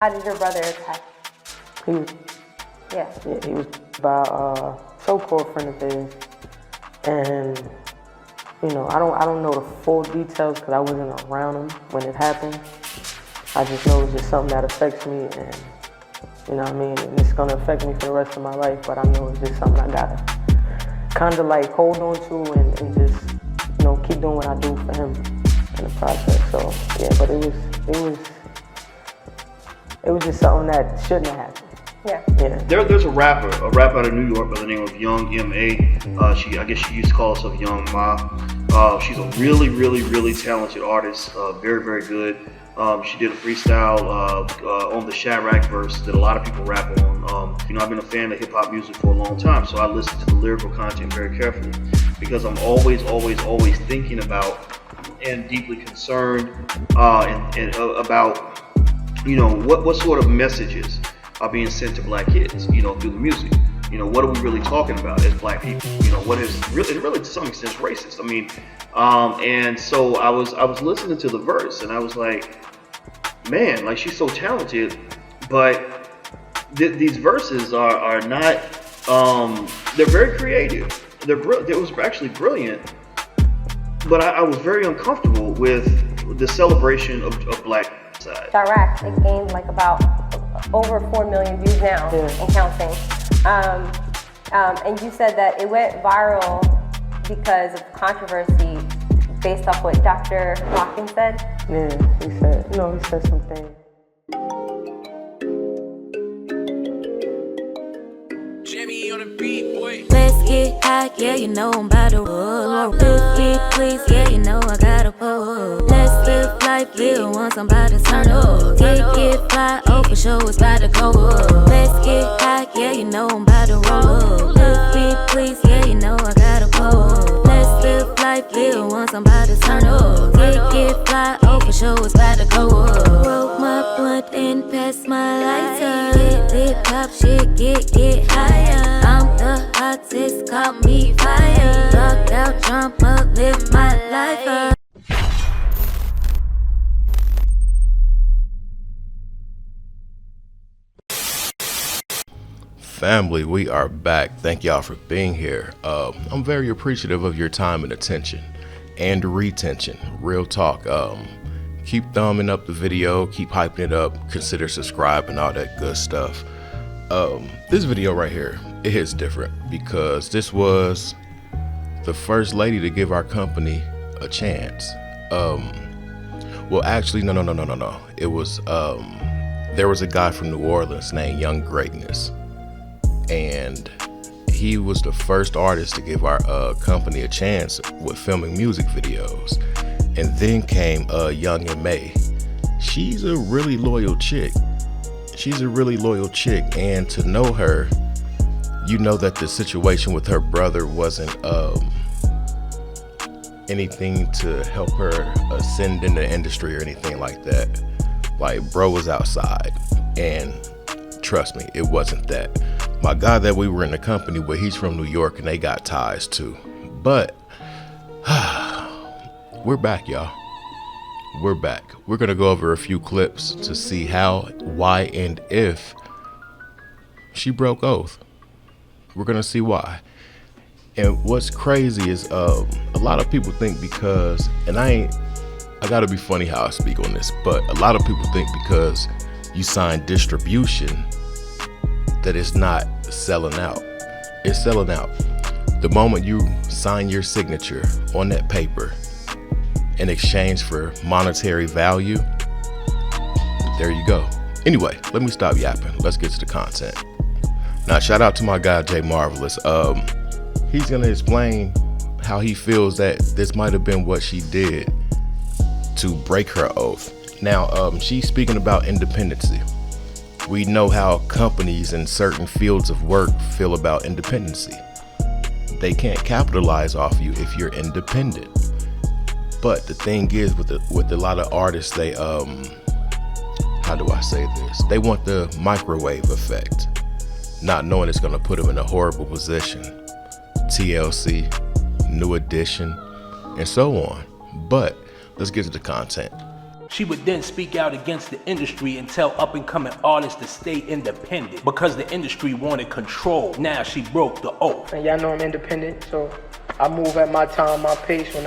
How did your brother attack? He was, he was by a so-called friend of his, and you know, I don't know the full details because I wasn't around him when it happened. I just know it's just something that affects me, and you know what I mean, and it's gonna affect me for the rest of my life. But I know it's just something I gotta kind of like hold on to and just, you know, keep doing what I do for him in the process. So yeah, but it was just something that shouldn't have happened. Yeah. There's a rapper out of New York by the name of Young M.A. I guess she used to call herself Young Ma. She's a really talented artist. Very, very good. She did a freestyle on the Chirac verse that a lot of people rap on. You know, I've been a fan of hip hop music for a long time, so I listen to the lyrical content very carefully because I'm always thinking about and deeply concerned and about, you know, what sort of messages are being sent to black kids, you know, through the music. You know, what are we really talking about as black people? You know, what is really to some extent racist. I mean, and so I was listening to the verse and I was like, man, like she's so talented, but these verses are not, they're very creative. It was actually brilliant, but I was very uncomfortable with the celebration of black side. Chirac, it gained like about over 4 million views now and counting. And you said that it went viral because of controversy based off what Dr. Hawkins said? Yeah, he said some things. Jimmy on the beat, boy. Let's get high, yeah, you know I'm about to roll. Let's get please, yeah, you know I gotta pull. Let's live life, live once I'm about to turn up. Get fly, oh for sure it's about to go up. Let's get high, yeah, you know I'm about to roll. Let's get please, yeah, you know I gotta pull. Let's live life, live once I'm about to turn up. Get fly, oh for sure it's about to go up. Roll my blunt and pass my lighter. Lit pop shit, get higher. I'm the hottest, call me fire. Rock out, jump up, live my life up. Family, we are back. Thank y'all for being here. I'm very appreciative of your time and attention and retention. Real talk. Keep thumbing up the video, keep hyping it up, consider subscribing, all that good stuff. This video right here, it hits different because this was the first lady to give our company a chance. Well, actually, no. It was, there was a guy from New Orleans named Young Greatness. And he was the first artist to give our company a chance with filming music videos. And then came Young M.A. She's a really loyal chick. And to know her, you know that the situation with her brother wasn't anything to help her ascend in the industry or anything like that. Like, bro was outside, and trust me, it wasn't that. My guy that we were in the company with, he's from New York and they got ties too. But we're back, y'all. We're back. We're gonna go over a few clips to see how, why, and if she broke oath. We're gonna see why. And what's crazy is a lot of people think because, and I gotta be funny how I speak on this, but a lot of people think because you sign distribution that it's not selling out. It's selling out. The moment you sign your signature on that paper in exchange for monetary value, there you go. Anyway, let me stop yapping. Let's get to the content. Now, shout out to my guy, Jay Marvelous. He's gonna explain how he feels that this might have been what she did to break her oath. Now, she's speaking about independency. We know how companies in certain fields of work feel about independency. They can't capitalize off you if you're independent. But the thing is with a lot of artists, they how do I say this? They want the microwave effect, not knowing it's gonna put them in a horrible position. TLC, New Edition, and so on. But let's get to the content. She would then speak out against the industry and tell up-and-coming artists to stay independent because the industry wanted control. Now she broke the oath. And y'all know I'm independent, so I move at my time, my pace. When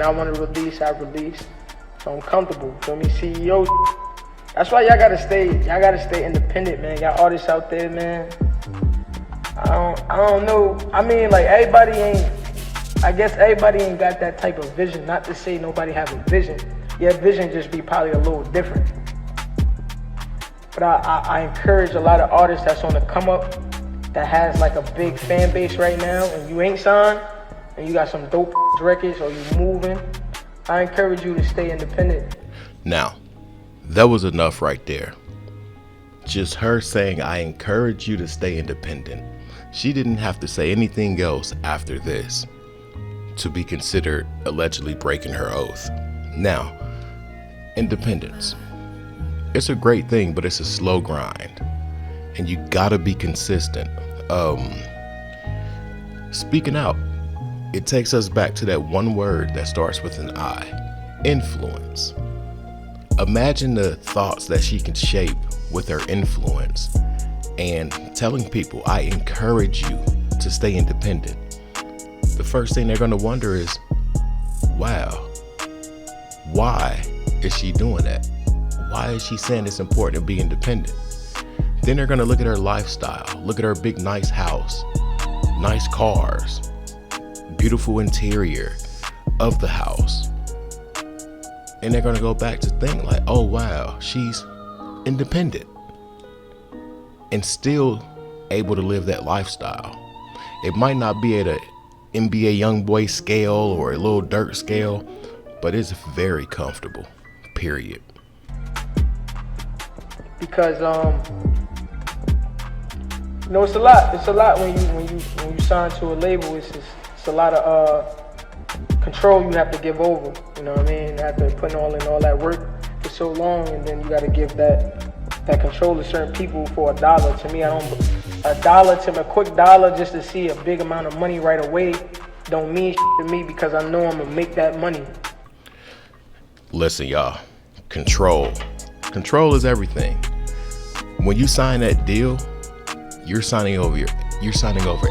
I want to release, I release. So I'm comfortable. Feel me? CEO. That's why y'all gotta stay independent, man. Y'all artists out there, man. I don't know. I mean, like, I guess everybody ain't got that type of vision. Not to say nobody have a vision. Your vision just be probably a little different. But I encourage a lot of artists that's on the come up, that has like a big fan base right now, and you ain't signed, and you got some dope records, or you moving, I encourage you to stay independent. Now, that was enough right there. Just her saying, I encourage you to stay independent. She didn't have to say anything else after this to be considered allegedly breaking her oath. Now, independence. It's a great thing, but it's a slow grind. And you gotta be consistent. Speaking out, it takes us back to that one word that starts with an I, influence. Imagine the thoughts that she can shape with her influence and telling people, I encourage you to stay independent. The first thing they're gonna wonder is, wow, why is she doing that? Why is she saying it's important to be independent? Then they're gonna look at her lifestyle, look at her big nice house, nice cars, beautiful interior of the house. And they're gonna go back to think like, oh wow, she's independent and still able to live that lifestyle. It might not be at a NBA YoungBoy scale or a Lil Durk scale, but it's very comfortable, period. Because you know, it's a lot when you sign to a label. It's a lot of control you have to give over. You know what I mean? After putting all that work for so long, and then you got to give that control to certain people for $1. To me, a quick dollar just to see a big amount of money right away don't mean shit to me, because I know I'm gonna make that money. Listen, y'all, control is everything. When you sign that deal, you're signing over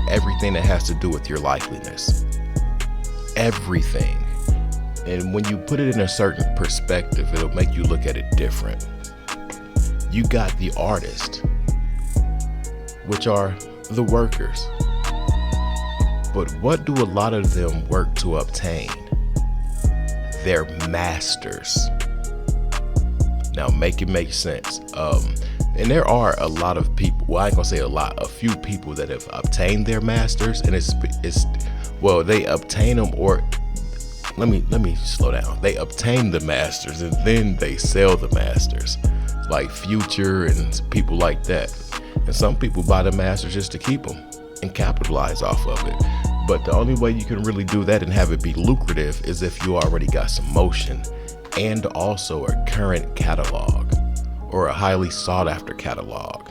everything that has to do with your liveliness. Everything. And when you put it in a certain perspective, it'll make you look at it different. You got the artist, which are the workers. But what do a lot of them work to obtain? Their masters. Now make it make sense. And there are a lot of people, well, I ain't gonna say a lot, a few people that have obtained their masters, and they obtain them, or let me slow down. They obtain the masters and then they sell the masters, like Future and people like that. And some people buy the masters just to keep them and capitalize off of it. But the only way you can really do that and have it be lucrative is if you already got some motion and also a current catalog or a highly sought after catalog.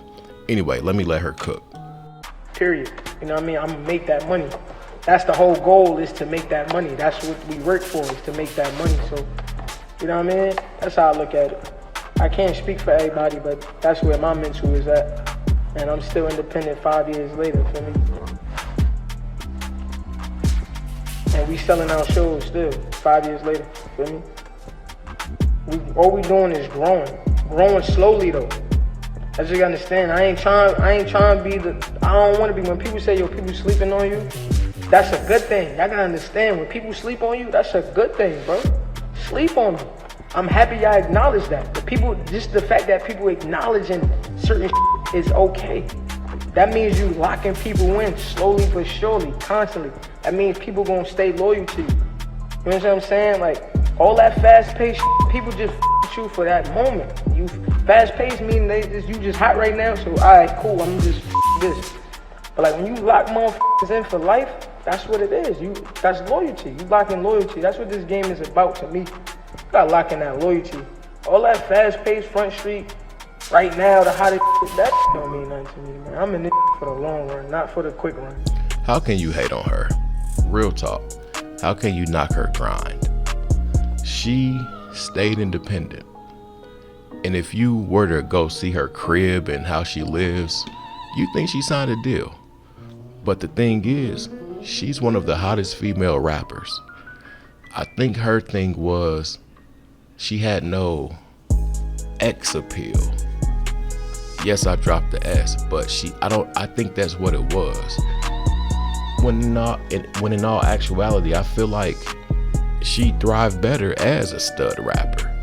Anyway, let me let her cook. Period. You know what I mean? I'm gonna make that money. That's the whole goal, is to make that money. That's what we work for, is to make that money. So, you know what I mean? That's how I look at it. I can't speak for everybody, but that's where my mental is at. And I'm still independent 5 years later, feel me? And we selling our shows still 5 years later, feel me? All we doing is growing slowly though. As you understand, I ain't trying to be I don't want to be, when people say, yo, people sleeping on you, that's a good thing. Y'all gotta understand, when people sleep on you, that's a good thing, bro. Sleep on me. I'm happy y'all acknowledge that. Just the fact that people acknowledging certain is okay. That means you locking people in slowly but surely, constantly. That means people gonna stay loyal to you. You know what I'm saying? Like, all that fast-paced people just with you for that moment. You fast-paced meaning you just hot right now, so all right, cool, I'm just this. But like, when you lock motherfuckers in for life, that's what it is. That's loyalty. You locking loyalty. That's what this game is about to me. You gotta lock in that loyalty. All that fast-paced front street, right now, the hottest that don't mean nothing to me, man. I'm in this for the long run, not for the quick run. How can you hate on her? Real talk. How can you knock her grind? She stayed independent. And if you were to go see her crib and how she lives, you think she signed a deal. But the thing is, she's one of the hottest female rappers. I think her thing was she had no X appeal. Yes, I dropped the S, but I think that's what it was. When in all actuality, I feel like she thrived better as a stud rapper.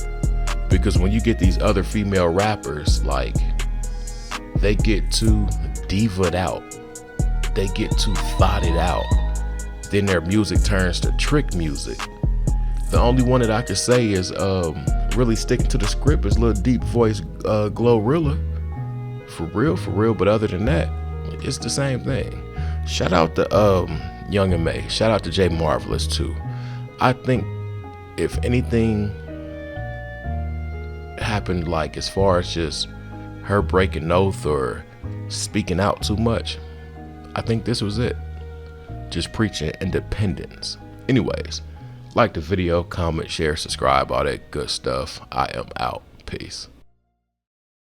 Because when you get these other female rappers, like, they get too diva'd out. They get too thoughted out. Then their music turns to trick music. The only one that I could say is really sticking to the script is Lil Deep Voice Glorilla. For real. But other than that, it's the same thing. Shout out to Young M.A. Shout out to Jay Marvelous too. I think if anything happened, like as far as just her breaking oath or speaking out too much, I think this was it. Just preaching independence. Anyways, like the video, comment, share, subscribe, all that good stuff. I am out. Peace.